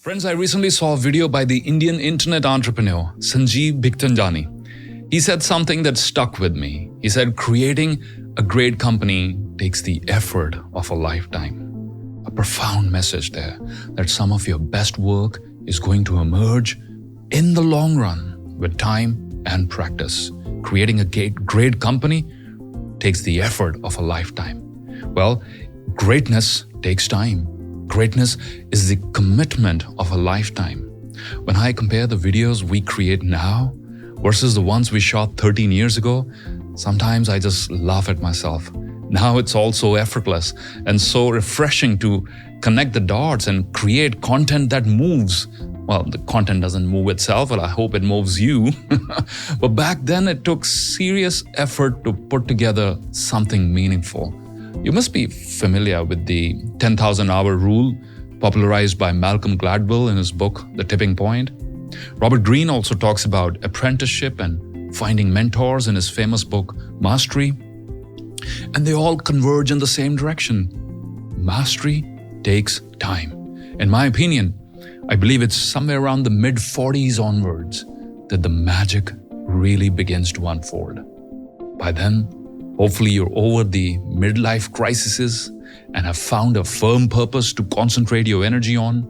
Friends, I recently saw a video by the Indian internet entrepreneur Sanjeev Bhiktanjani. He said something that stuck with me. He said, creating a great company takes the effort of a lifetime. A profound message there that some of your best work is going to emerge in the long run with time and practice. Creating a great company takes the effort of a lifetime. Well, greatness takes time. Greatness is the commitment of a lifetime. When I compare the videos we create now versus the ones we shot 13 years ago, sometimes I just laugh at myself. Now it's all so effortless and so refreshing to connect the dots and create content that moves. Well, the content doesn't move itself, but I hope it moves you. But back then it took serious effort to put together something meaningful. You must be familiar with the 10,000-hour rule popularized by Malcolm Gladwell in his book, The Tipping Point. Robert Greene also talks about apprenticeship and finding mentors in his famous book, Mastery. And they all converge in the same direction. Mastery takes time. In my opinion, I believe it's somewhere around the mid-40s onwards that the magic really begins to unfold. By then, hopefully you're over the midlife crises and have found a firm purpose to concentrate your energy on.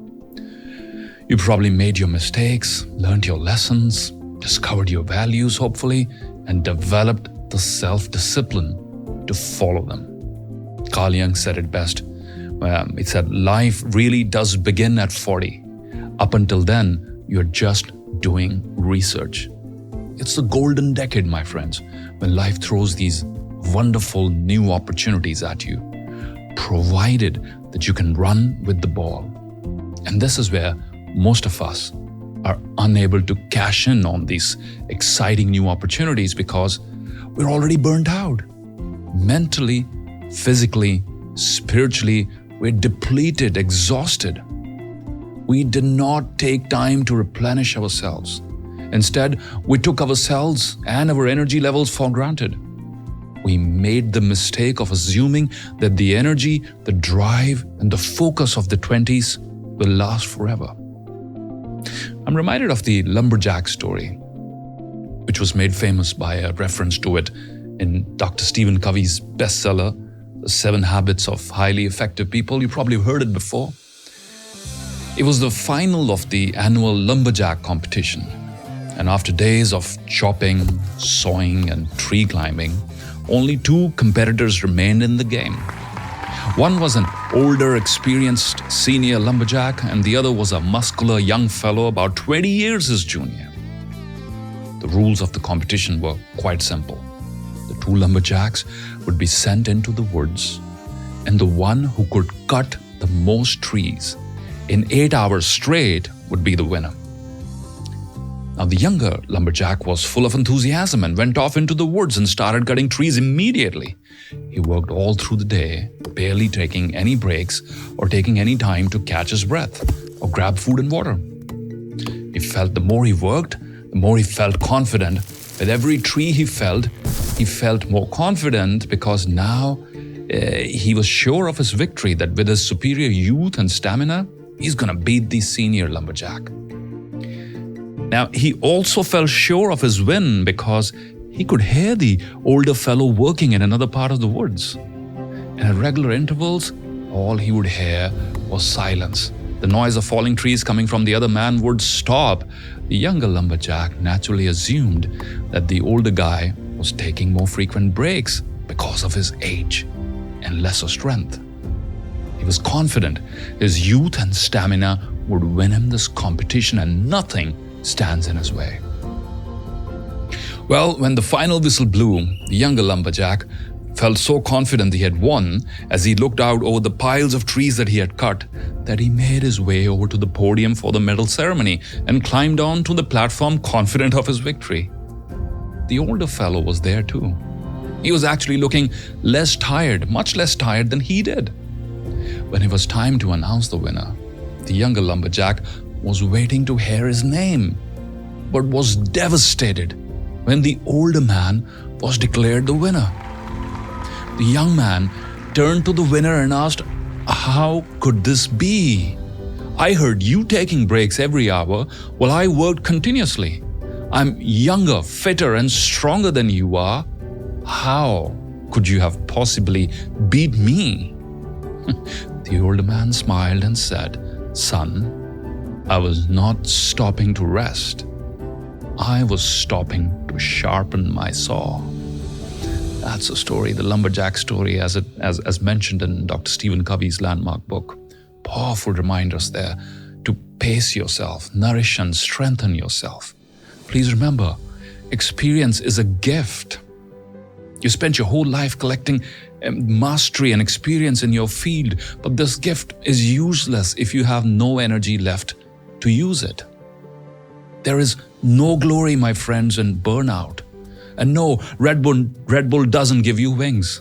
You probably made your mistakes, learned your lessons, discovered your values, hopefully, and developed the self-discipline to follow them. Carl Jung said it best. He said, life really does begin at 40. Up until then, you're just doing research. It's the golden decade, my friends, when life throws these wonderful new opportunities at you, provided that you can run with the ball. And this is where most of us are unable to cash in on these exciting new opportunities because we're already burnt out. Mentally, physically, spiritually, we're depleted, exhausted. We did not take time to replenish ourselves. Instead, we took ourselves and our energy levels for granted. We made the mistake of assuming that the energy, the drive, and the focus of the 20s will last forever. I'm reminded of the Lumberjack story, which was made famous by a reference to it in Dr. Stephen Covey's bestseller, The 7 Habits of Highly Effective People. You probably heard it before. It was the final of the annual Lumberjack competition. And after days of chopping, sawing, and tree climbing, only 2 competitors remained in the game. One was an older, experienced senior lumberjack, and the other was a muscular young fellow about 20 years his junior. The rules of the competition were quite simple. The 2 lumberjacks would be sent into the woods, and the one who could cut the most trees in 8 hours straight would be the winner. Now, the younger lumberjack was full of enthusiasm and went off into the woods and started cutting trees immediately. He worked all through the day, barely taking any breaks or taking any time to catch his breath or grab food and water. He felt the more he worked, the more he felt confident. With every tree he felt more confident because now he was sure of his victory, that with his superior youth and stamina, he's going to beat the senior lumberjack. Now, he also felt sure of his win because he could hear the older fellow working in another part of the woods. And at regular intervals, all he would hear was silence. The noise of falling trees coming from the other man would stop. The younger lumberjack naturally assumed that the older guy was taking more frequent breaks because of his age and lesser strength. He was confident his youth and stamina would win him this competition, and nothing stands in his way. Well, when the final whistle blew, the younger lumberjack felt so confident he had won as he looked out over the piles of trees that he had cut that he made his way over to the podium for the medal ceremony and climbed onto the platform confident of his victory. The older fellow was there too. He was actually looking less tired, much less tired than he did. When it was time to announce the winner, the younger lumberjack was waiting to hear his name, but was devastated when the older man was declared the winner. The young man turned to the winner and asked, "How could this be? I heard you taking breaks every hour while I worked continuously. I'm younger, fitter, and stronger than you are. How could you have possibly beat me?" The older man smiled and said, "Son, I was not stopping to rest. I was stopping to sharpen my saw." That's a story, the Lumberjack story, as mentioned in Dr. Stephen Covey's landmark book. Powerful reminders there to pace yourself, nourish and strengthen yourself. Please remember, experience is a gift. You spent your whole life collecting mastery and experience in your field, but this gift is useless if you have no energy left to use it. There is no glory, my friends, in burnout. And no, Red Bull doesn't give you wings.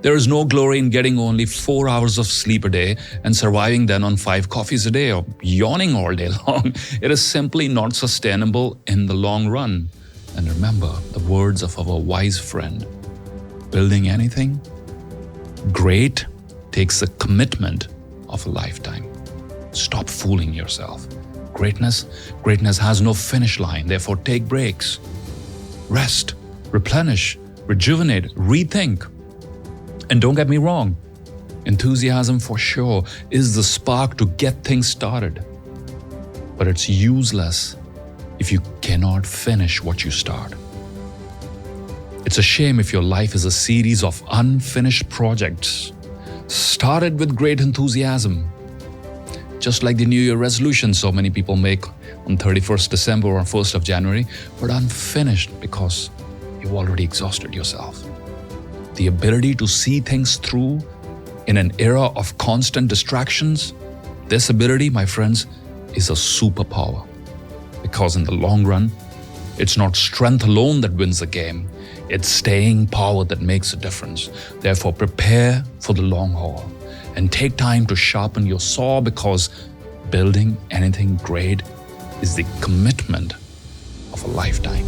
There is no glory in getting only 4 hours of sleep a day and surviving then on 5 coffees a day or yawning all day long. It is simply not sustainable in the long run. And remember the words of our wise friend, building anything great takes the commitment of a lifetime. Stop fooling yourself. Greatness has no finish line, therefore take breaks. Rest, replenish, rejuvenate, rethink. And don't get me wrong, enthusiasm for sure is the spark to get things started. But it's useless if you cannot finish what you start. It's a shame if your life is a series of unfinished projects, started with great enthusiasm. Just like the New Year resolution so many people make on 31st December or 1st of January, but unfinished because you've already exhausted yourself. The ability to see things through in an era of constant distractions, this ability, my friends, is a superpower. Because in the long run, it's not strength alone that wins the game, it's staying power that makes a difference. Therefore, prepare for the long haul and take time to sharpen your saw, because building anything great is the commitment of a lifetime.